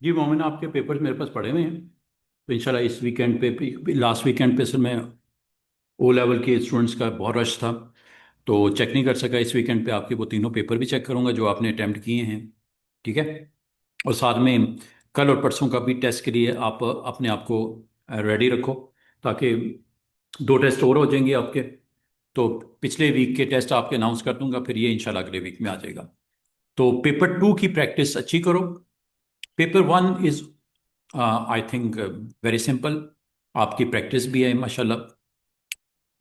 जी मोमिन, आपके पेपर्स मेरे पास पड़े हुए हैं। तो इंशाल्लाह इस वीकेंड पे, लास्ट वीकेंड पे सर मैं ओ लेवल के स्टूडेंट्स का बहुत रश था, तो चेक नहीं कर सका। इस वीकेंड पे आपके वो तीनों पेपर भी चेक करूंगा जो आपने अटेम्प्ट किए हैं। ठीक है। और साथ में कल और परसों का भी टेस्ट के लिए आप अपने आप को रेडी रखो, ताकि दो टेस्ट और हो जाएंगे आपके। तो पिछले वीक के टेस्ट आपके अनाउंस कर दूंगा, फिर ये इंशाल्लाह अगले वीक में आ जाएगा। तो पेपर टू की प्रैक्टिस अच्छी करो। Paper one is I think very simple. आपकी प्रैक्टिस भी है माशाल्लाह।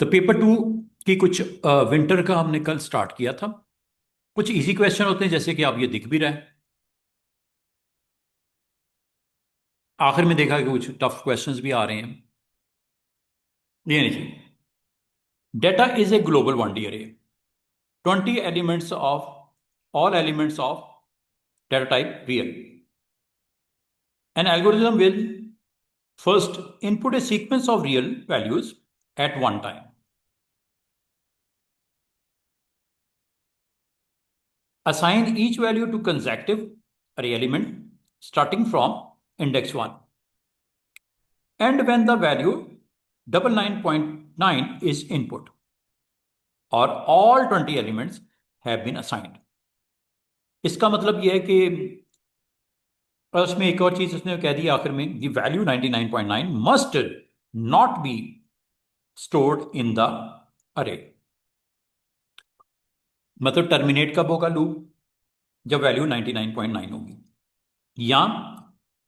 तो पेपर टू की कुछ विंटर का हमने कल स्टार्ट किया था। कुछ इजी क्वेश्चन होते हैं, जैसे कि आप ये दिख भी रहा है। आखिर में देखा कि कुछ टफ क्वेश्चंस भी आ रहे हैं। ये नहीं जी। Data is a global one D array. 20 elements of all elements of data type real. An algorithm will first input a sequence of real values at one time. Assign each value to consecutive array element starting from index 1. And when the value 999 is input, or all 20 elements have been assigned. इसका मतलब यह है कि और उसमें एक और चीज उसने कह दी आखिर में, the value 99.9 must not be stored in the अरे। मतलब टर्मिनेट कब होगा लूप? जब वैल्यू 99.9 होगी, या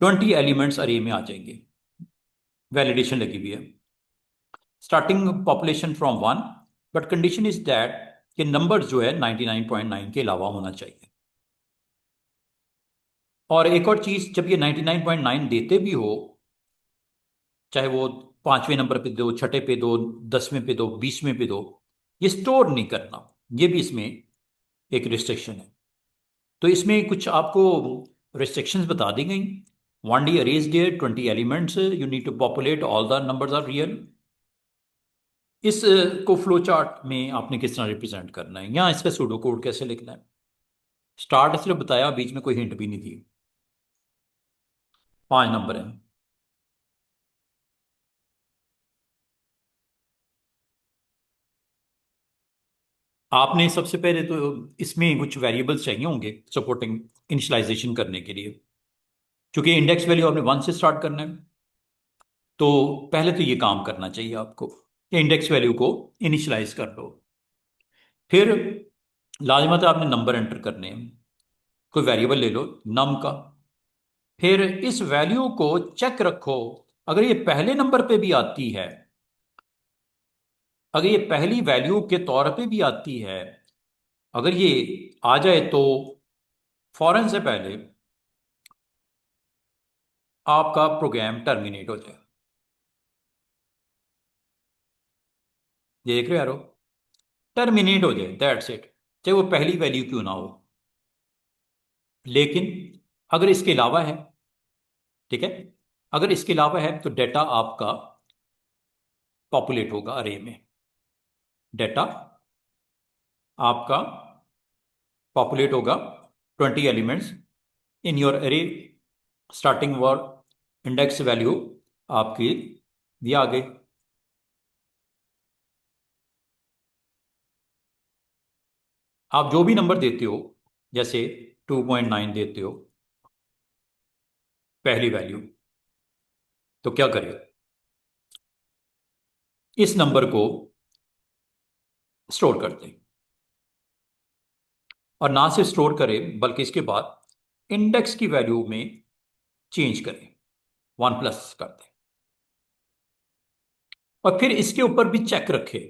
20 एलिमेंट्स अरे में आ जाएंगे। वैलिडेशन लगी हुई है। Starting population from one, but condition is that कि नंबर जो है 99.9 के अलावा होना चाहिए। और एक और चीज, जब ये 99.9 देते भी हो, चाहे वो पांचवें नंबर पे दो, छठे पे दो, 10वें पे दो, 20वें पे दो, ये स्टोर नहीं करना। ये भी इसमें एक रिस्ट्रिक्शन है। तो इसमें कुछ आपको रिस्ट्रिक्शंस बता दी गई। One D arrays there 20 elements, you need to populate all the numbers are real. इस को फ्लो चार्ट में आपने किस तरह रिप्रेजेंट करना है, या इसका सूडो कोड कैसे लिखना है। स्टार्ट सिर्फ बताया, बीच में कोई हिंट भी नहीं दी। 5 नंबर है। आपने सबसे पहले तो इसमें कुछ वेरिएबल्स चाहिए होंगे सपोर्टिंग इनिशियलाइजेशन करने के लिए, क्योंकि इंडेक्स वैल्यू आपने 1 से स्टार्ट करना है। तो पहले तो ये काम करना चाहिए आपको कि इंडेक्स वैल्यू को इनिशियलाइज कर लो। फिर लाजमत है आपने नंबर एंटर करने हैं। कोई वेरिएबल ले लो नम का। फिर इस वैल्यू को चेक रखो, अगर ये पहले नंबर पे भी आती है, अगर ये पहली वैल्यू के तौर पे भी आती है, अगर ये आ जाए तो फौरन से पहले आपका प्रोग्राम टर्मिनेट हो जाए। ये देख रहे हो यारो, टर्मिनेट हो जाए, दैट्स इट। चाहे वो पहली वैल्यू क्यों ना हो। लेकिन अगर इसके अलावा है, ठीक है, अगर इसके अलावा है तो डेटा आपका पॉपुलेट होगा अरे में। डेटा आपका पॉपुलेट होगा 20 एलिमेंट्स इन योर अरे, स्टार्टिंग वॉर इंडेक्स वैल्यू आपकी दिया आ गई। आप जो भी नंबर देते हो, जैसे 2.9 देते हो पहली वैल्यू, तो क्या करें, इस नंबर को स्टोर कर दें। और ना सिर्फ स्टोर करें, बल्कि इसके बाद इंडेक्स की वैल्यू में चेंज करें, 1+ कर दें। और फिर इसके ऊपर भी चेक रखे,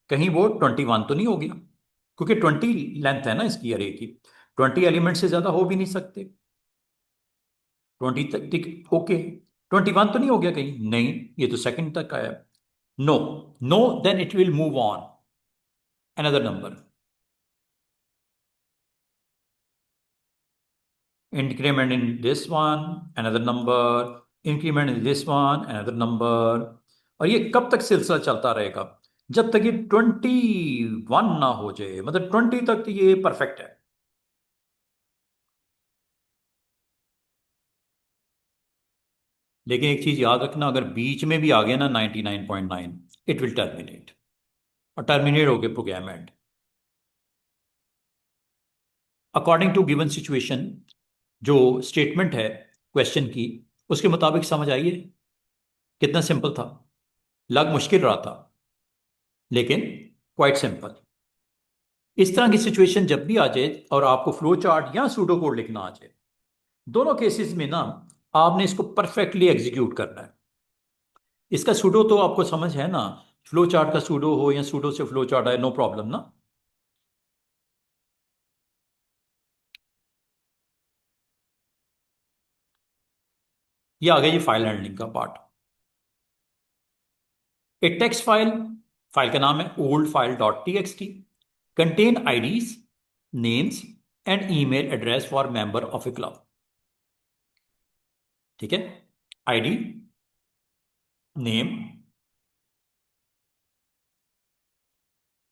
कहीं वो 21 तो नहीं हो गया, क्योंकि 20 लेंथ है ना इसकी अरे की। 20 एलिमेंट से ज्यादा हो भी नहीं सकते। 20 तक ठीक, ओके। 21 तो नहीं हो गया कहीं? नहीं, ये तो सेकंड तक आया। No, no, then it will move on another number. Increment in this one, another number. Increment in this one, another number. और ये कब तक सिलसिला चलता रहेगा? जब तक ये 21 ना हो जाए, मतलब 20 तक तो ये परफेक्ट है। लेकिन एक चीज याद रखना, अगर बीच में भी आ गया ना 99.9, इट विल टर्मिनेट, और टर्मिनेट होके program end. According to given situation, जो स्टेटमेंट है क्वेश्चन की, उसके मुताबिक समझ आइए कितना सिंपल था। लग मुश्किल रहा था, लेकिन क्वाइट सिंपल। इस तरह की सिचुएशन जब भी आ जाए और आपको फ्लो चार्ट या सूडो कोड लिखना आ जाए, दोनों केसेस में ना आपने इसको परफेक्टली एग्जीक्यूट करना है। इसका सूडो तो आपको समझ है ना, फ्लो चार्ट का सूडो हो या सूडो से फ्लो चार्ट आए, नो प्रॉब्लम ना। ये आ गया जी फाइल हैंडलिंग का पार्ट। एक टेक्स्ट फाइल, फाइल का नाम है old file dot T X T, contain IDs, names and email address for member of a club. ठीक है, आईडी, नेम,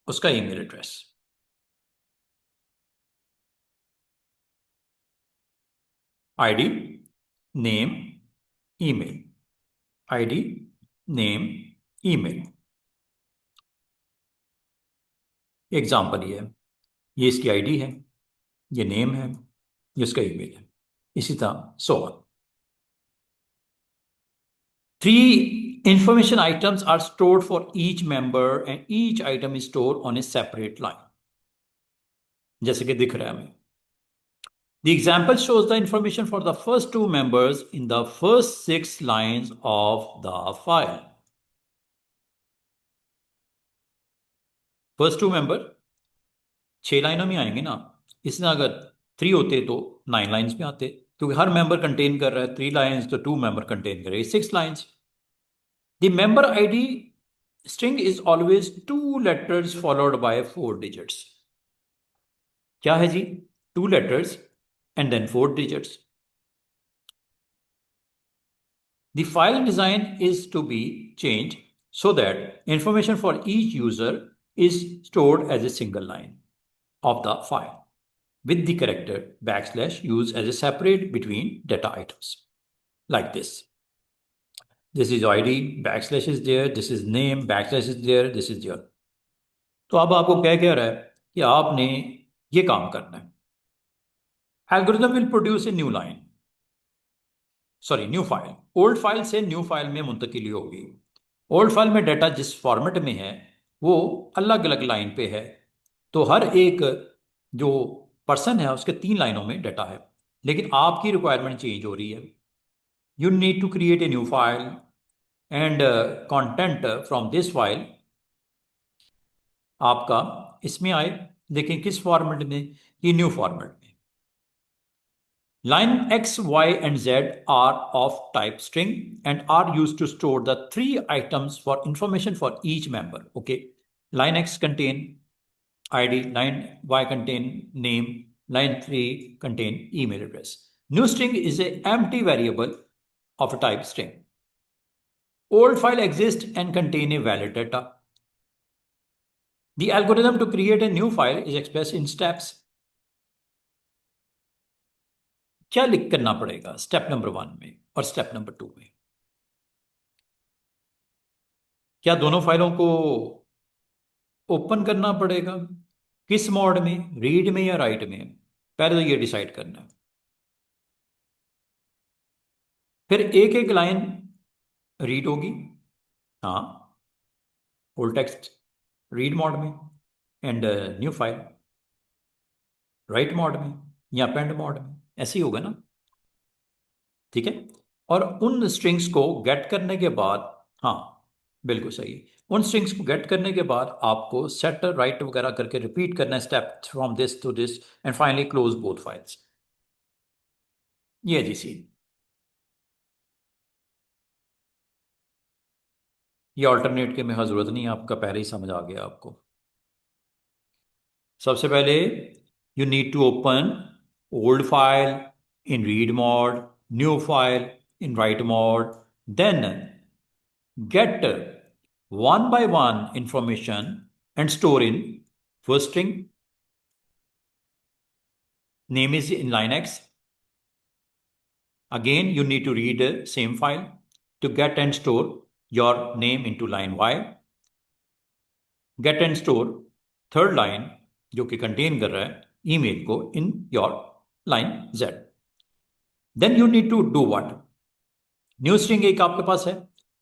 उसका email address. ID, name, email, ID, name, email. Example ये इसकी ID है, ये नेम है, ये उसका ईमेल है, इसी तरह so on. Three information items are stored for each member and each item is stored on a separate line, जैसे कि दिख रहा है हमें। The example shows the information for the first two members in the first 6 lines of the file. First two member 6 लाइनों में आएंगे ना, इसमें अगर 3 होते तो 9 लाइन्स में आते, क्योंकि हर मेंबर कंटेन कर रहा है 3 लाइन्स, तो 2 मेंबर कंटेन कर रहे हैं 6 lines. The member ID string is always 2 letters followed by 4 digits. क्या है जी? 2 letters and then 4 digits. The file design is to be changed so that information for each user is stored as a single line of the file with the character backslash used as a separate between data items, like this. This is ID, backslash is there, this is name, backslash is there, this is there. तो अब आपको क्या कह रहा है कि आपने ये काम करना है। Algorithm will produce a new line, sorry new file. Old file से न्यू फाइल में मुंतकिली होगी। ओल्ड फाइल में डाटा जिस फॉर्मेट में है वो अलग अलग लाइन पे है, तो हर एक जो पर्सन है उसके 3 लाइनों में डाटा है, लेकिन आपकी रिक्वायरमेंट चेंज हो रही है। You need to create a new file and content from this file आपका इसमें आए। लेकिन किस फॉर्मेट में? ये न्यू फॉर्मेट में। Line X, Y, and Z are of type string and are used to store the 3 items for information for each member. Okay. Line X contain ID, line Y contain name, line 3 contain email address. New string is an empty variable of a type string. Old file exists and contain a valid data. The algorithm to create a new file is expressed in steps. क्या लिख करना पड़ेगा step number 1 में और step number 2 में? क्या दोनों फाइलों को ओपन करना पड़ेगा? किस मोड में, रीड में या राइट में? पहले तो ये डिसाइड करना है। फिर एक एक लाइन रीड होगी, हाँ, ओल्ड टेक्स्ट रीड मोड में, and new file write mode में या पेंड मोड में, ऐसे ही होगा ना? ठीक है। और उन स्ट्रिंग्स को गेट करने के बाद, हाँ बिल्कुल सही, उन स्ट्रिंग्स को गेट करने के बाद आपको सेट राइट वगैरह करके रिपीट करना है step from this to this and finally close both files. ये जी सी, ये ऑल्टरनेट के में जरूरत नहीं है, आपका पहले ही समझ आ गया आपको। सबसे पहले you need to open old file in read mode, new file in write mode, then get one by one information and store in first string, name is in line X. Again you need to read the same file, to get and store your name into line Y. Get and store third line जो कि contain कर रहा है email को in your line Z. Then you need to do what? New string एक आपके पास है,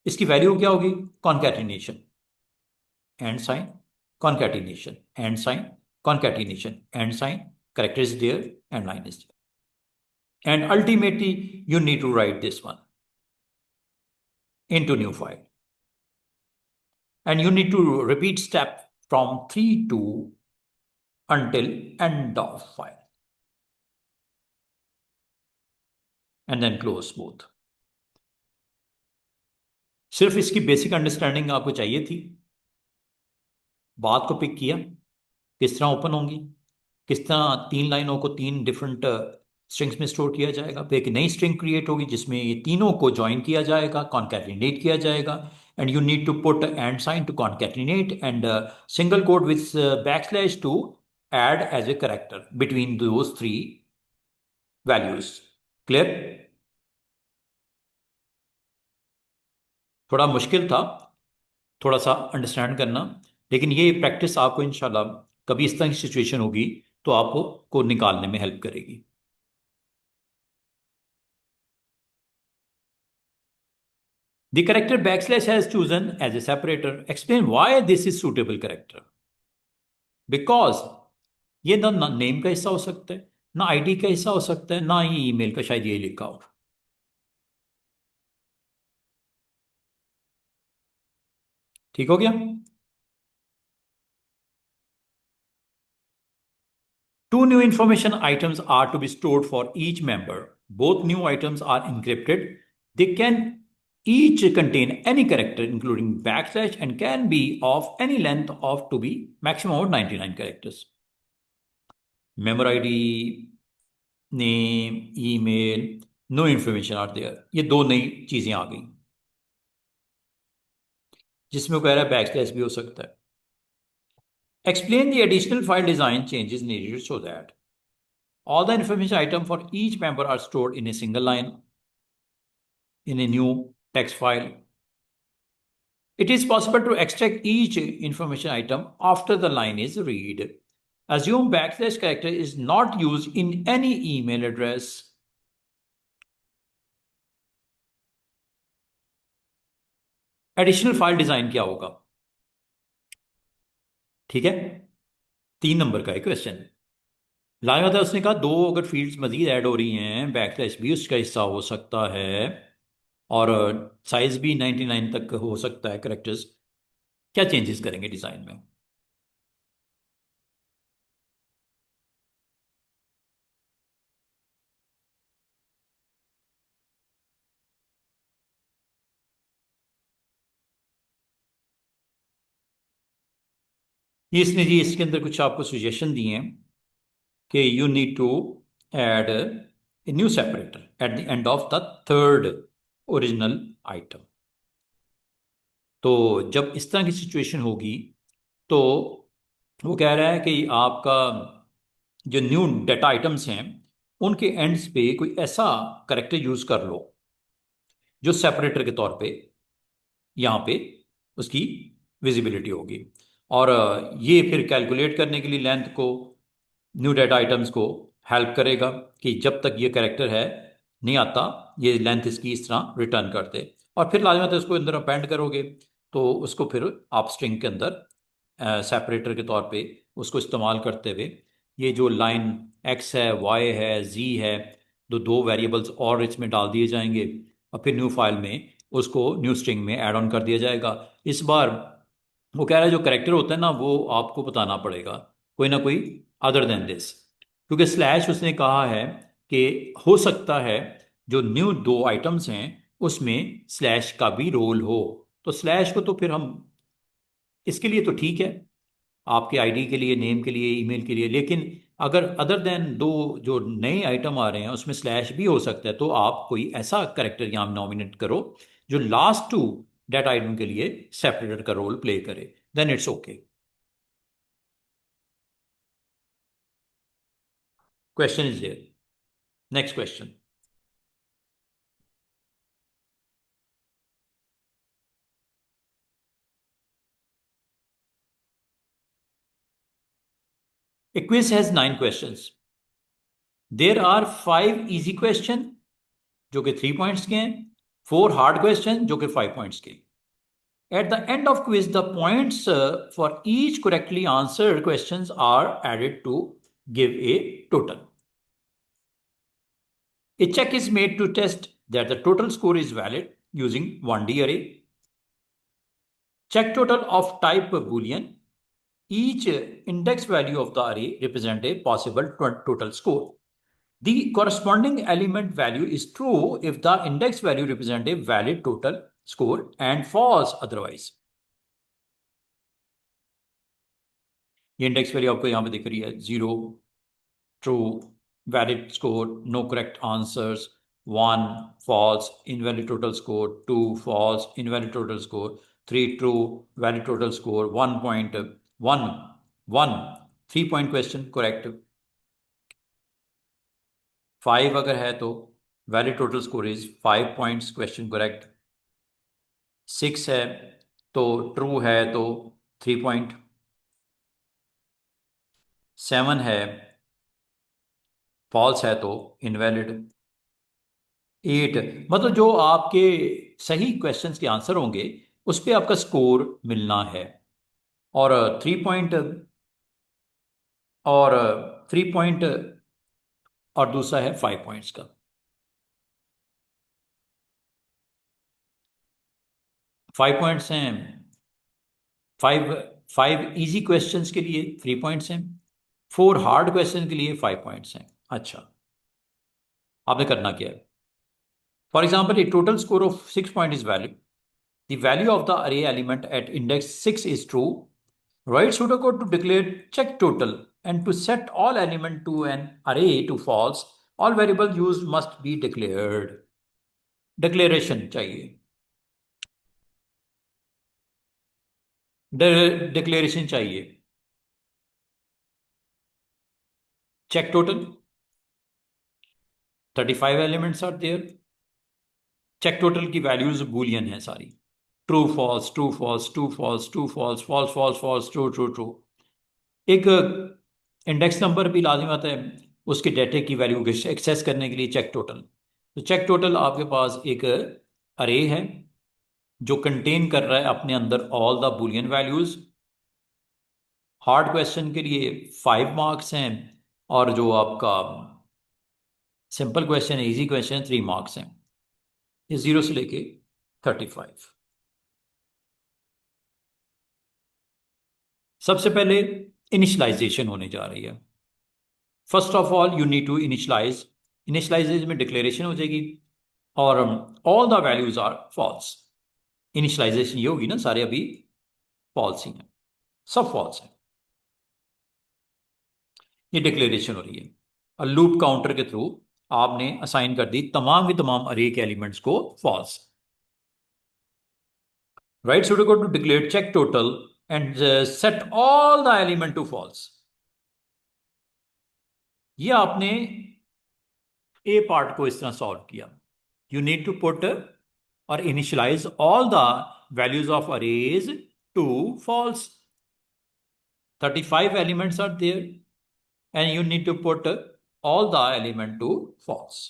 इसकी वैल्यू क्या होगी? Concatenation, and sign, concatenation, and sign, concatenation, and sign, character is there and line is there. And ultimately, you need to write this one into new file. And you need to repeat step from 3 to until end of file. And then close both. सिर्फ इसकी basic understanding आपको चाहिए थी, बात को pick किया, किस तरह ओपन होंगी, किस तरह 3 लाइनों को 3 डिफरेंट स्ट्रिंग्स में स्टोर किया जाएगा, फिर एक नई स्ट्रिंग क्रिएट होगी जिसमें ये तीनों को ज्वाइन किया जाएगा, कॉन्कैटिनेट किया जाएगा, and you need to put and sign to concatenate and single quote with backslash to add as a character between those 3 values. Clear? थोड़ा मुश्किल था थोड़ा सा अंडरस्टैंड करना, लेकिन ये प्रैक्टिस आपको इंशाल्लाह कभी इस तरह की सिचुएशन होगी तो आपको निकालने में हेल्प करेगी. The character backslash has chosen as a separator. Explain why this is suitable character. Because ये ना नेम का हिस्सा हो सकता है, ना आईडी का हिस्सा हो सकता है, ना ही ईमेल का, शायद ये लिखा हो. ठीक हो गया? Two new information items are to be stored for each member. Both new items are encrypted. They can each contain any character, including backslash, and can be of any length of to be maximum of 99 characters. Member ID, name, email, no information are there. ये दो नई चीजें आ गई जिसमें वो कह रहा है बैकस्लैश भी हो सकता है. Explain the additional file design changes needed so that all the information items for each member are stored in a single line in a new text file. It is possible to extract each information item after the line is read. Assume backslash character is not used in any email address. Additional file design क्या होगा? ठीक है, 3 number का एक question लाया था. उसने कहा 2 अगर फील्ड्स मजीद ऐड हो रही हैं, बैकस्लैश भी उसका हिस्सा हो सकता है और साइज भी 99 तक हो सकता है करेक्टर्स. क्या चेंजेस करेंगे डिजाइन में? ये इसने जी इसके अंदर कुछ आपको सजेशन दिए हैं कि you need to add a new separator at the end of the third original item. तो जब इस तरह की सिचुएशन होगी तो वो कह रहा है कि आपका जो न्यू डाटा आइटम्स हैं उनके एंड्स पे कोई ऐसा करेक्टर यूज कर लो जो सेपरेटर के तौर पे यहाँ पे उसकी विजिबिलिटी होगी. और ये फिर कैलकुलेट करने के लिए लेंथ को, न्यू डाटा आइटम्स को हेल्प करेगा कि जब तक ये करेक्टर है नहीं आता ये लेंथ इसकी इस तरह रिटर्न कर दे. और फिर लाजमत उसको अंदर अपेंड करोगे तो उसको फिर आप स्ट्रिंग के अंदर सेपरेटर के तौर पे उसको इस्तेमाल करते हुए ये जो लाइन एक्स है, वाई है, जी है, दो वेरिएबल्स और इसमें डाल दिए जाएंगे और फिर न्यू फाइल में उसको न्यू स्ट्रिंग में ऐड ऑन कर दिया जाएगा. इस बार वो कह रहा है जो करेक्टर होता है ना वो आपको बताना पड़ेगा कोई ना कोई अदर देन दिस, क्योंकि स्लैश उसने कहा है कि हो सकता है जो न्यू 2 आइटम्स हैं उसमें स्लैश का भी रोल हो. तो स्लैश को तो फिर हम इसके लिए तो ठीक है आपके आईडी के लिए, नेम के लिए, ईमेल के लिए, लेकिन अगर अदर देन 2 जो नए आइटम आ रहे हैं उसमें स्लैश भी हो सकता है तो आप कोई ऐसा करेक्टर यहाँ नॉमिनेट करो जो लास्ट 2 डेटा आइटम के लिए सेपरेटर का रोल प्ले करे. Then it's okay. Question is there. Next question. A quiz has 9 questions. There are 5 easy question जो कि 3 points के हैं, 4 hard question जो कि 5 points के. At the end of quiz, the points for each correctly answered questions are added to give a total. A check is made to test that the total score is valid using 1D array. Check total of type Boolean. Each index value of the array represents a possible total score. The corresponding element value is true if the index value represents a valid total score and false otherwise. ये index value आपको यहां पे दिख रही है 0 true valid score no correct answers 1 false invalid total score 2 false invalid total score 3 true valid total score 1.1 3 point question correct 5 अगर है तो valid total score is 5 points question correct 6 है तो ट्रू है तो 3 पॉइंट 7 है फॉल्स है तो इनवैलिड 8 मतलब जो आपके सही क्वेश्चंस के आंसर होंगे उस पर आपका स्कोर मिलना है और 3 पॉइंट और 3 पॉइंट और दूसरा है 5 पॉइंट्स का 5 पॉइंट्स हैं 5 इजी क्वेश्चंस के लिए 3 पॉइंट्स हैं 4 हार्ड क्वेश्चन के लिए 5 पॉइंट्स हैं अच्छा आपने करना क्या है for example a total score of 6 point is valid the value of the array element at index 6 is true write pseudocode to declare check total and to set all element to an array to false all variable used must be declared declaration चाहिए declaration चाहिए check total 35 elements are there check total की values boolean है सारी true false true false true false true false false false false true true true एक index number भी लाजिम आता है उसके डेटे की वैल्यू एक्सेस करने के लिए चेक टोटल तो चेक टोटल आपके पास एक अरे है जो कंटेन कर रहा है अपने अंदर all the Boolean values hard question के लिए 5 मार्क्स हैं और जो आपका सिंपल क्वेश्चन है इजी क्वेश्चन 3 मार्क्स हैं ये 0 से लेके 35 सबसे पहले इनिशियलाइजेशन होने जा रही है first of all you need to initialization में डिक्लेरेशन हो जाएगी और all the values are false initialization ये होगी ना सारे अभी फॉल्स ही हैं सब फॉल्स हैं ये डिक्लेरेशन हो रही है और लूप काउंटर के थ्रू आपने असाइन कर दी तमाम के तमाम अरे के एलिमेंट्स को false right pseudocode to declare check total and set all the element to false ये आपने ए पार्ट को इस तरह सॉल्व किया यू नीड टू पुट और initialize all the values of arrays to false 35 elements are there and you need to put all the element to false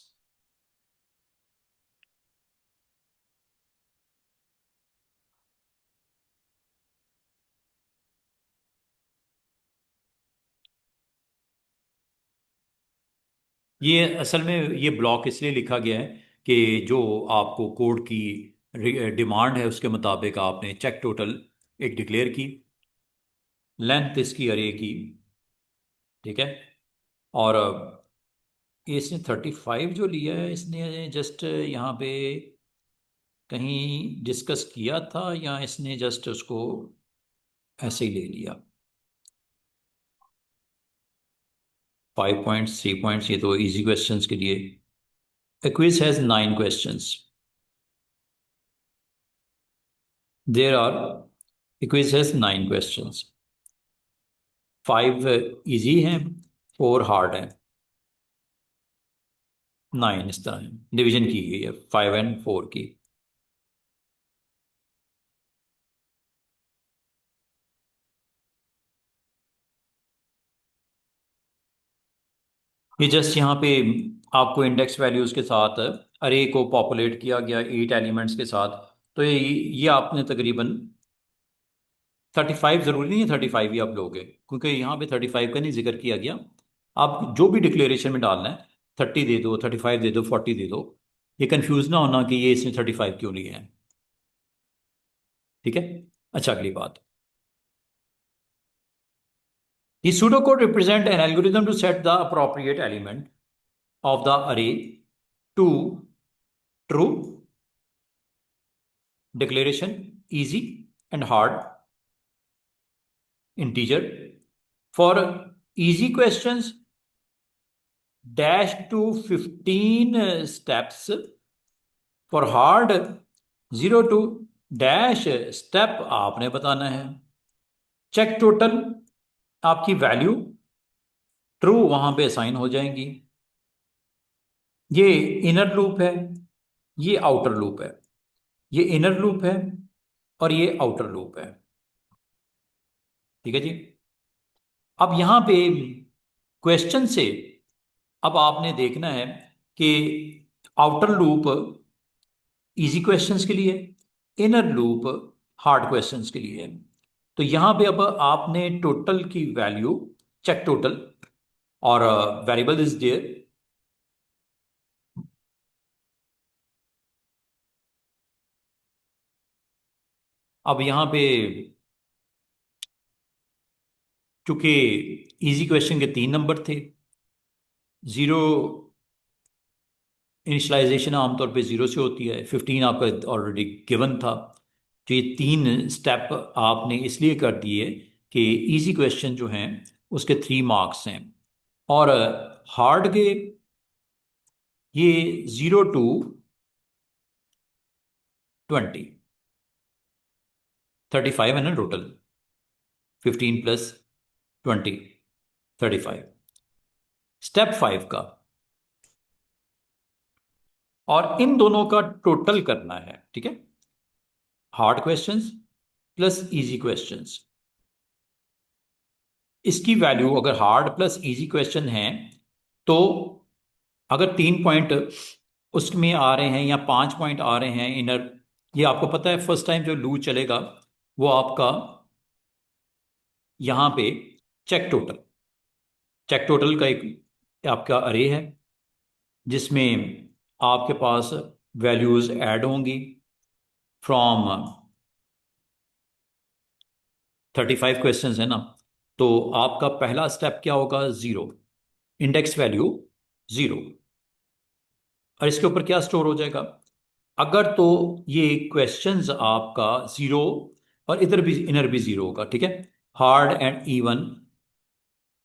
ये असल में ये ब्लॉक इसलिए लिखा गया है कि जो आपको कोड की डिमांड है उसके मुताबिक आपने चेक टोटल एक डिक्लेयर की लेंथ इसकी अरे की ठीक है और इसने 35 जो लिया है इसने जस्ट यहाँ पे कहीं डिस्कस किया था या इसने जस्ट उसको ऐसे ही ले लिया 5 पॉइंट्स 3 पॉइंट्स ये तो इजी क्वेश्चंस के लिए A quiz has 9 questions. A quiz has 9 questions. 5 easy हैं 4 हार्ड हैं 9 इस तरह डिवीजन की गई है 5 and 4 की ये जस्ट यहाँ पे आपको इंडेक्स वैल्यूज के साथ अरे को पॉपुलेट किया गया 8 एलिमेंट्स के साथ। तो ये आपने तकरीबन 35, ज़रूरी नहीं है 35 ही आप लोगे, क्योंकि यहाँ पे 35 का नहीं जिक्र किया गया। आप जो भी डिक्लेरेशन में डालना है, 30 दे दो, 35 दे दो, 40 दे दो, ये कंफ्यूज ना होना कि ये इसने 35 क्यों लिए हैं। ठीक है। अच्छा, अगली बात, the pseudocode represent an algorithm to set the appropriate element of the array to true. Declaration easy and hard. Integer. For easy questions, dash to 15 steps. For hard, 0 to dash step आपने बताना है। Check total, आपकी value true वहां पे assign हो जाएंगी। ये inner loop है, ये आउटर लूप है। ये इनर लूप है और ये आउटर लूप है। ठीक है जी। अब यहां पे क्वेश्चन से अब आपने देखना है कि आउटर लूप इजी क्वेश्चंस के लिए, इनर लूप हार्ड क्वेश्चंस के लिए। तो यहां पे अब आपने टोटल की वैल्यू, चेक टोटल, और वेरिएबल इज देयर। अब यहां पे चूंकि इजी क्वेश्चन के 3 नंबर थे, जीरो इनिशलाइजेशन आमतौर पे 0 से होती है, 15 आपका ऑलरेडी गिवन था। तो ये 3 स्टेप आपने इसलिए कर दिए कि इजी क्वेश्चन जो हैं उसके 3 मार्क्स हैं, और हार्ड के ये 0 to 20, 35 है ना टोटल, 15 + 20, 35। स्टेप 5 का, और इन दोनों का टोटल करना है। ठीक है, hard questions plus easy questions. इसकी वैल्यू अगर हार्ड प्लस इजी क्वेश्चन है, तो अगर 3 पॉइंट उसमें आ रहे हैं या 5 पॉइंट आ रहे हैं इनर, ये आपको पता है फर्स्ट टाइम जो लूप चलेगा वो आपका यहां पे चेक टोटल, चेक टोटल का एक आपका अरे है जिसमें आपके पास वैल्यूज ऐड होंगी फ्रॉम 35 क्वेश्चंस है ना। तो आपका पहला स्टेप क्या होगा? 0, इंडेक्स वैल्यू 0। और इसके ऊपर क्या स्टोर हो जाएगा? अगर तो ये क्वेश्चंस आपका 0, और इधर भी इनर भी 0 होगा। ठीक है, हार्ड एंड इवन,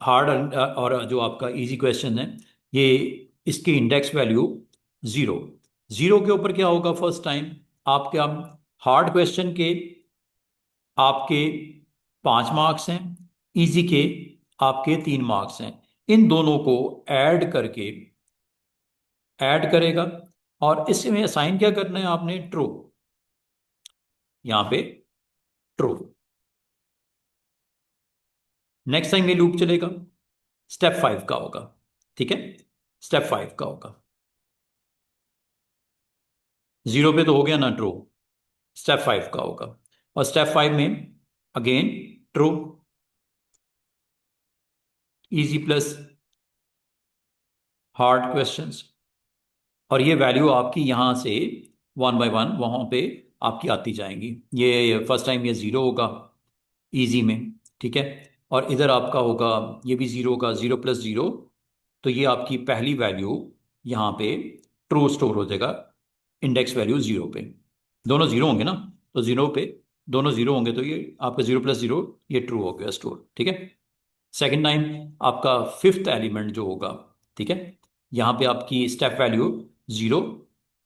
हार्ड और जो आपका इजी क्वेश्चन है, ये इसकी इंडेक्स वैल्यू 0। 0 के ऊपर क्या होगा? फर्स्ट टाइम आपके हार्ड क्वेश्चन के आपके 5 मार्क्स हैं, इजी के आपके 3 मार्क्स हैं। इन दोनों को ऐड करके ऐड करेगा, और इसमें असाइन क्या करना है आपने? ट्रू, यहां पे ट्रू। नेक्स्ट टाइम ये लूप चलेगा, स्टेप 5 का होगा। ठीक है, स्टेप 5 का होगा, 0 पे तो हो गया ना ट्रू, स्टेप 5 का होगा। और स्टेप 5 में again true, easy plus hard questions, और ये वैल्यू आपकी यहां से 1 बाय 1 वहां पे आपकी आती जाएंगी। ये फर्स्ट टाइम ये 0 होगा इजी में। ठीक है, और इधर आपका होगा, ये भी 0 होगा, 0 + 0। तो ये आपकी पहली वैल्यू यहाँ पे ट्रू स्टोर हो जाएगा, इंडेक्स वैल्यू 0 पे। दोनों 0 होंगे ना, तो 0 पे दोनों 0 होंगे, तो ये आपका 0 + 0 ये ट्रू हो गया स्टोर। ठीक है, सेकेंड टाइम आपका फिफ्थ एलिमेंट जो होगा, ठीक है, यहाँ पे आपकी स्टेप वैल्यू 0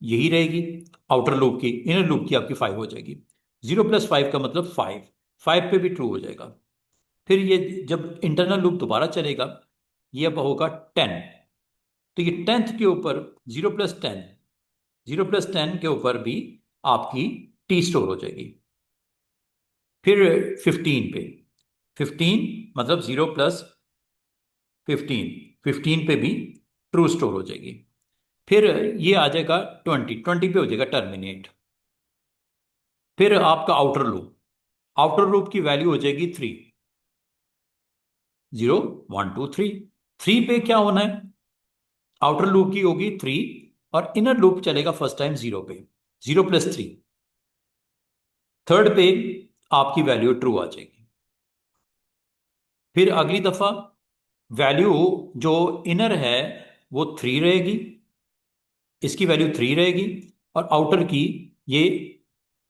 यही रहेगी। आउटर लूप की, इनर लूप की आपकी 5 हो जाएगी। 0 + 5 का मतलब 5, 5 पे भी ट्रू हो जाएगा। फिर ये जब इंटरनल लूप दोबारा चलेगा, ये अब होगा 10। तो ये 10th के ऊपर 0 + 10, 0 + 10 के ऊपर भी आपकी टी स्टोर हो जाएगी। फिर 15 पे, 15 मतलब 0 + 15, 15 पे भी ट्रू स्टोर हो जाएगी। फिर ये आ जाएगा 20 पे हो जाएगा टर्मिनेट। फिर आपका आउटर लूप की वैल्यू हो जाएगी 3, 0 1 2 3। 3 पे क्या होना है, आउटर लूप की होगी 3 और इनर लूप चलेगा फर्स्ट टाइम 0 पे, 0 + 3। थर्ड पे आपकी वैल्यू ट्रू आ जाएगी। फिर अगली दफा वैल्यू जो इनर है वो 3 रहेगी, इसकी वैल्यू 3 रहेगी, और आउटर की ये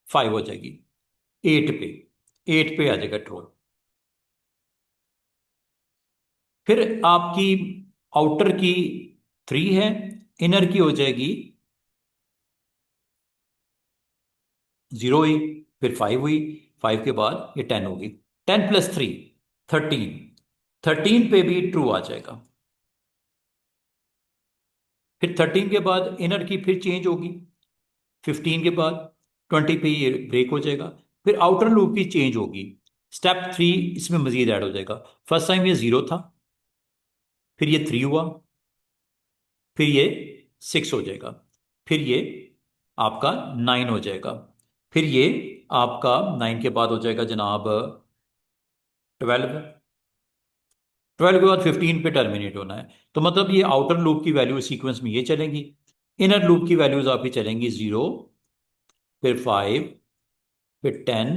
5 हो जाएगी। 8 पे, 8 पे आ जाएगा ट्रू। फिर आपकी आउटर की 3 है, इनर की हो जाएगी 0 हुई, फिर 5 हुई, 5 के बाद ये 10 होगी। 10 + 3 13, 13 पे भी ट्रू आ जाएगा। फिर 13 के बाद इनर की फिर चेंज होगी, 15 के बाद 20 पे ये ब्रेक हो जाएगा। फिर आउटर लूप की चेंज होगी, स्टेप 3 इसमें मजीद ऐड हो जाएगा। फर्स्ट टाइम ये 0 था, फिर ये 3 हुआ, फिर ये 6 हो जाएगा, फिर ये आपका 9 हो जाएगा, फिर ये आपका 9 के बाद हो जाएगा जनाब 12, 12 के बाद 15 पे टर्मिनेट होना है। तो मतलब ये आउटर लूप की वैल्यू सीक्वेंस में ये चलेंगी, इनर लूप की वैल्यूज आपकी चलेंगी 0, फिर 5, फिर 10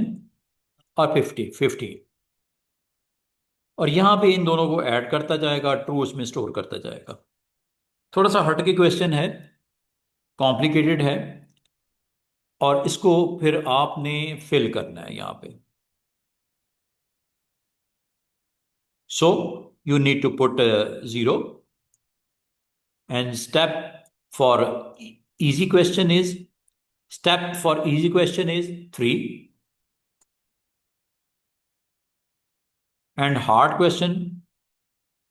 और 50। और यहां पे इन दोनों को ऐड करता जाएगा, ट्रू उसमें स्टोर करता जाएगा। थोड़ा सा हट के क्वेश्चन है, कॉम्प्लिकेटेड है, और इसको फिर आपने फिल करना है यहां पे। So you need to put 0, and easy question is step for easy question is 3, and hard question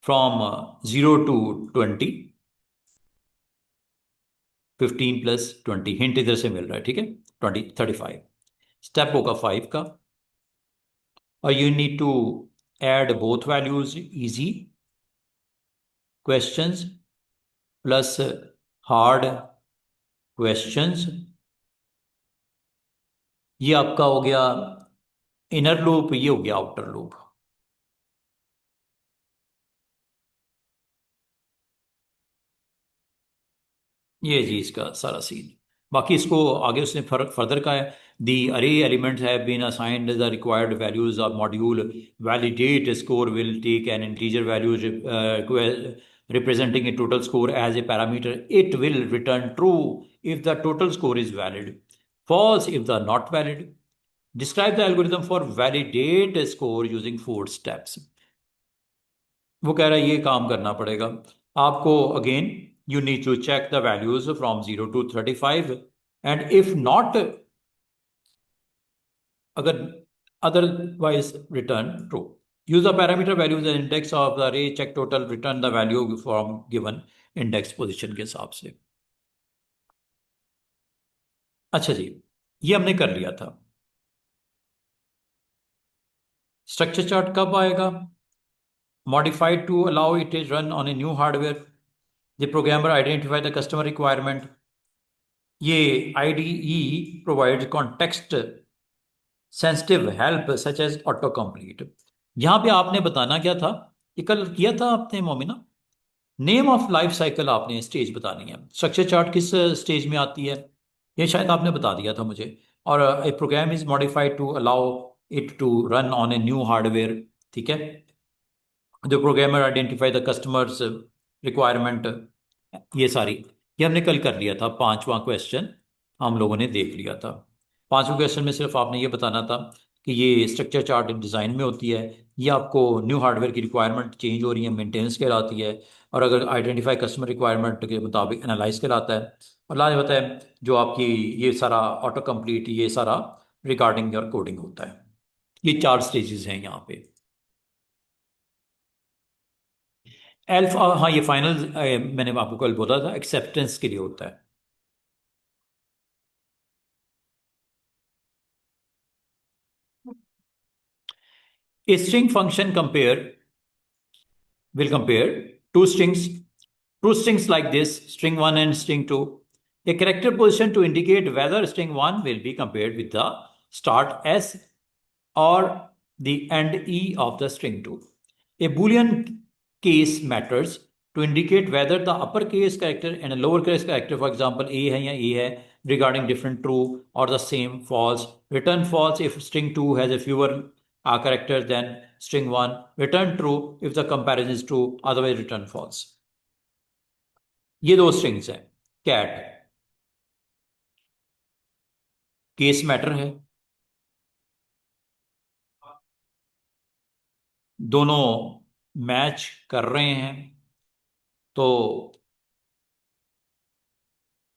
from 0 to 20, 15 + 20, hint इधर से मिल रहा है, ठीक है, 20 35। स्टेप होगा 5 का, और you need to add both values, easy questions plus hard questions. ये आपका हो गया इनर लूप, ये हो गया आउटर लूप। ये जी इसका सारा सीन। बाकी इसको आगे उसने फर्दर का है, the array elements have been assigned the required values of module, validate score will take an integer value representing a total score as a parameter. It will return true if the total score is valid, false if the not valid. Describe the algorithm for validate a score using 4 steps. वो कह रहा है ये काम करना पड़ेगा आपको। Again you need to check the values from 0 to 35, and if not, अगर otherwise return true. Use the parameter values as index of the array, check total, return the value from given index position के हिसाब से। अच्छा जी, ये हमने कर लिया था। स्ट्रक्चर चार्ट कब आएगा? Modified to allow it to run on a new hardware. The programmer identify the customer requirement. ये IDE provides context sensitive help such as auto complete. यहां पे आपने बताना क्या था, ये कल किया था आपने Momina, name of life cycle आपने स्टेज बतानी है। स्ट्रक्चर चार्ट किस स्टेज में आती है, ये शायद आपने बता दिया था मुझे। और a program is modified to allow it to run on a new hardware, ठीक है। The programmer identify the customers requirement, ये सारी, ये हमने कल कर लिया था। पांचवा क्वेश्चन हम लोगों ने देख लिया था। पांचवें क्वेश्चन में सिर्फ आपने ये बताना था कि ये स्ट्रक्चर चार्ट डिज़ाइन में होती है, ये आपको न्यू हार्डवेयर की रिक्वायरमेंट चेंज हो रही है, मेंटेनेंस कहलाती है, और अगर आइडेंटिफाई कस्टमर रिक्वायरमेंट के मुताबिक एनालाइज कहलाता है, और लास्ट होता है जो आपकी ये सारा ऑटो कंप्लीट, ये सारा रिगार्डिंग योर कोडिंग होता है। ये 4 स्टेजेस हैं यहाँ पे। एल्फा, हाँ ये फाइनल, मैंने आपको कल बोला था एक्सेप्टेंस के लिए होता है। A string function compare will compare two strings like this, string 1 and string 2. A character position to indicate whether string 1 will be compared with the start S or the end E of the string 2. A Boolean case matters to indicate whether the uppercase character and a lowercase character, for example, A है या E है, regarding different true or the same false. Return false if string 2 has a fewer characters than string 1. Return true if the comparison is true, otherwise return false. ये दो strings हैं. Cat case matter है, दोनों match कर रहे हैं, तो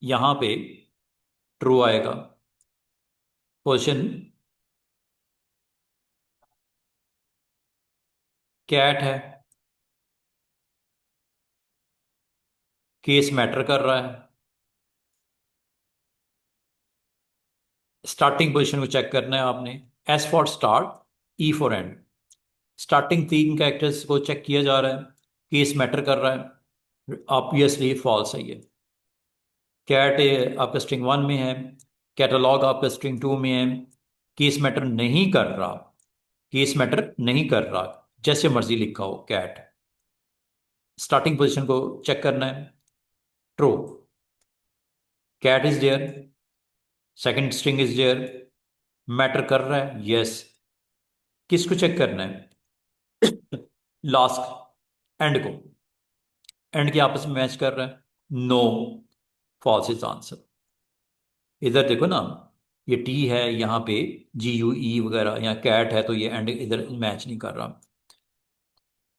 यहां पे ट्रू आएगा. पोजीशन कैट है, केस मैटर कर रहा है. स्टार्टिंग पोजीशन को चेक करना है आपने. S for start, E for and. Starting 3 characters को चेक किया जा रहा है, केस मैटर कर रहा है, ऑब्वियसली फॉल्स है ये. कैट आपका स्ट्रिंग 1 में है, कैटलॉग आपका स्ट्रिंग 2 में है, केस मैटर नहीं कर रहा, केस मैटर नहीं कर रहा, जैसे मर्जी लिखा हो कैट. स्टार्टिंग पोजीशन को चेक करना है, true, cat is there, second string is there, matter कर रहा है, यस. किसको चेक करना है? लास्ट एंड को, एंड के आपस में मैच कर रहा है, नो, फॉल्स इज आंसर. इधर देखो ना, ये टी है, यहाँ पे जी यू ई वगैरह, यहाँ कैट है, तो ये एंड इधर मैच नहीं कर रहा.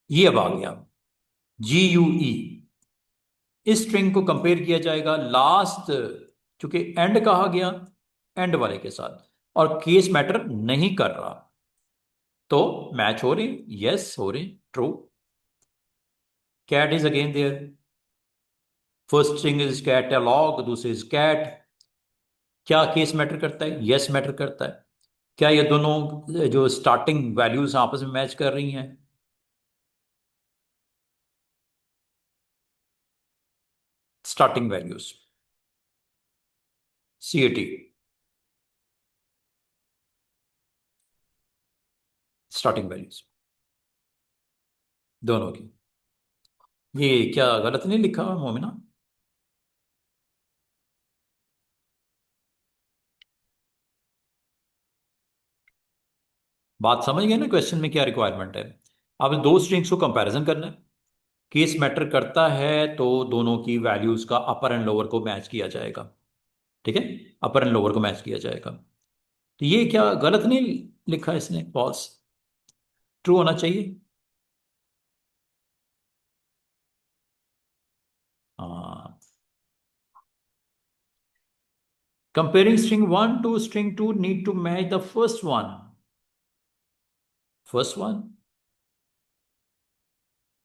ये अब आ गया जी यू ई. इस स्ट्रिंग को कंपेयर किया जाएगा लास्ट, चूंकि एंड कहा गया, एंड वाले के साथ, और केस मैटर नहीं कर रहा, तो मैच हो रहे, यस हो रहे, true. Cat is again there. First string is catalog, दूसरी इज कैट. क्या केस मैटर करता है? यस मैटर करता है. क्या ये दोनों जो स्टार्टिंग वैल्यूज आपस में मैच कर रही हैं? Starting values CAT, starting values दोनों की. ये क्या गलत नहीं लिखा हुआ मोमिना? बात समझ गए ना क्वेश्चन में क्या रिक्वायरमेंट है? अब दो स्ट्रिंग्स को कंपैरिजन करना है, केस मैटर करता है तो दोनों की वैल्यूज का अपर एंड लोअर को मैच किया जाएगा. ठीक है, अपर एंड लोअर को मैच किया जाएगा. तो ये क्या गलत नहीं लिखा इसने? फॉल्स, ट्रू होना चाहिए. हाँ. Comparing string 1 to string 2 need to match the first one. First one,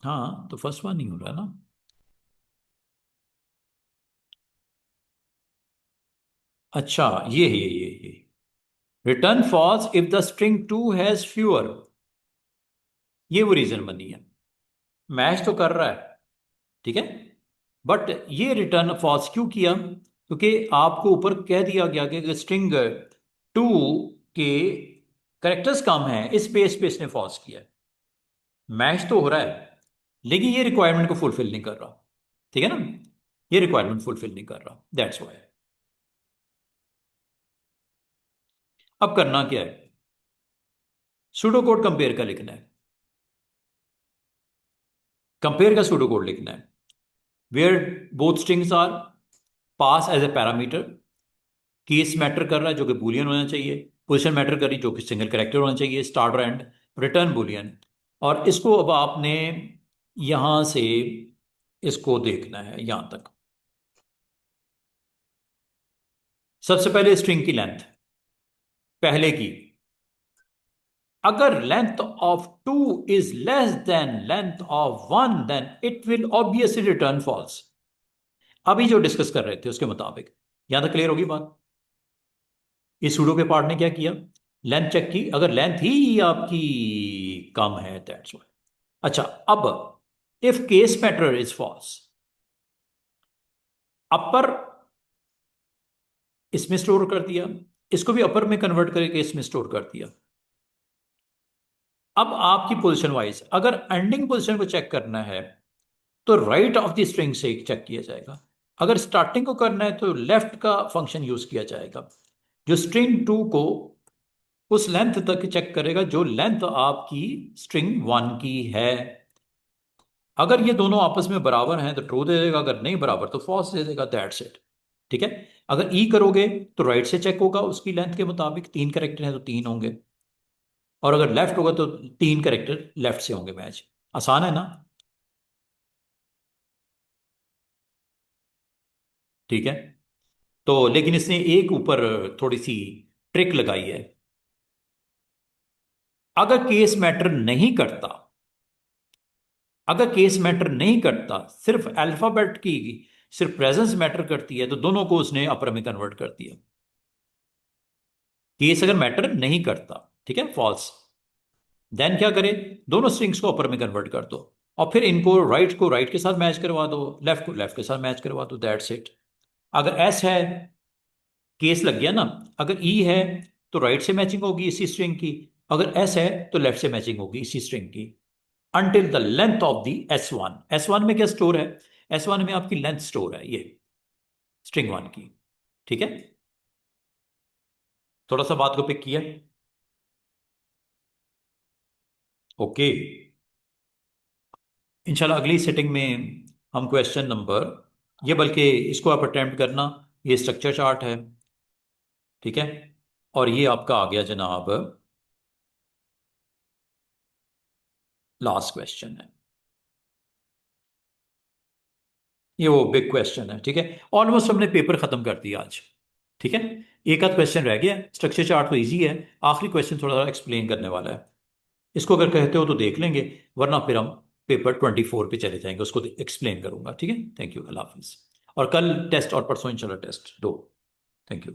हाँ, तो फर्स्ट वन नहीं हो रहा ना. अच्छा, ये return false if the string 2 has fewer. ये वो रीजन बनी है, मैच तो कर रहा है, ठीक है, बट ये रिटर्न फॉल्स क्यों किया? क्योंकि आपको ऊपर कह दिया गया कि स्ट्रिंग 2 के करेक्टर्स कम है, इस बेस पे इसने फॉल्स किया है. मैच तो हो रहा है, लेकिन ये रिक्वायरमेंट को फुलफिल नहीं कर रहा. ठीक है ना, ये रिक्वायरमेंट फुलफिल नहीं कर रहा, दैट्स वाई. अब करना क्या है? सूडो कोड कंपेयर का लिखना है. कंपेयर का सूडो कोड लिखना है, where both strings are pass as a parameter. Case matter कर रहा है जो कि बूलियन होना चाहिए, पोजीशन मैटर कर रही जो कि सिंगल कैरेक्टर होना चाहिए, स्टार्ट और एंड, रिटर्न बूलियन. और इसको अब आपने यहां से इसको देखना है यहां तक. सबसे पहले स्ट्रिंग की लेंथ, पहले की, अगर length of 2 is less than length of 1 then it will obviously return false. अभी जो डिस्कस कर रहे थे उसके मुताबिक, यहां तक क्लियर होगी बात? इस सूडो के पार्ट ने क्या किया? लेंथ चेक की, अगर लेंथ ही आपकी कम है दैट्स व्हाई. अच्छा, अब if case matter is false, upper इसमें स्टोर कर दिया, इसको भी अपर में कन्वर्ट करके इसमें स्टोर कर दिया। अब आपकी पोजीशन वाइज अगर एंडिंग पोजीशन को चेक करना है तो राइट ऑफ द स्ट्रिंग से चेक किया जाएगा, अगर स्टार्टिंग को करना है तो लेफ्ट का फंक्शन यूज किया जाएगा, जो स्ट्रिंग 2 को उस लेंथ तक चेक करेगा जो लेंथ आपकी स्ट्रिंग 1 की है। अगर ये दोनों आपस में बराबर हैं तो ट्रू दे देगा, अगर नहीं बराबर तो फॉल्स दे देगा, दैट्स इट। ठीक है, अगर ई करोगे तो राइट से चेक होगा, उसकी लेंथ के मुताबिक 3 कैरेक्टर हैं तो 3 होंगे, और अगर लेफ्ट होगा तो 3 कैरेक्टर लेफ्ट से होंगे मैच। आसान है ना? ठीक है, तो लेकिन इसने एक ऊपर थोड़ी सी ट्रिक लगाई है। अगर केस मैटर नहीं करता, अगर केस मैटर नहीं करता, सिर्फ अल्फाबेट की सिर्फ प्रेजेंस मैटर करती है, तो दोनों को उसने अपर में कन्वर्ट कर दिया। केस अगर मैटर नहीं करता, ठीक है, फॉल्स, देन क्या करे, दोनों स्ट्रिंग्स को अपर में कन्वर्ट कर दो, और फिर इनको राइट को राइट के साथ मैच करवा दो, लेफ्ट को लेफ्ट के साथ मैच करवा दो, दैट्स इट। अगर एस है, केस लग गया ना, अगर ई है तो राइट से मैचिंग होगी इसी स्ट्रिंग की, अगर एस है तो लेफ्ट से मैचिंग होगी इसी स्ट्रिंग की, until the length of the S1। S1 में क्या स्टोर है? S1 में आपकी लेंथ स्टोर है, ये स्ट्रिंग 1 की। ठीक है, थोड़ा सा बात को पिक किया? ओके, इंशाल्लाह अगली सेटिंग में हम क्वेश्चन नंबर, ये बल्कि इसको आप अटेम्प्ट करना, ये स्ट्रक्चर चार्ट है, ठीक है, और ये आपका आ गया जनाब लास्ट क्वेश्चन है, ये वो बिग क्वेश्चन है। ठीक है, ऑलमोस्ट हमने पेपर खत्म कर दिया आज। ठीक है, एक आध क्वेश्चन रह गया, स्ट्रक्चर चार्ट तो इजी है, आखिरी क्वेश्चन थोड़ा सा एक्सप्लेन करने वाला है, इसको अगर कहते हो तो देख लेंगे, वरना फिर हम पेपर 24 पे चले जाएंगे, उसको एक्सप्लेन करूंगा। ठीक है, थैंक यू, अल्लाह हाफिज। और कल टेस्ट और परसों इंशाल्लाह टेस्ट 2। Thank you.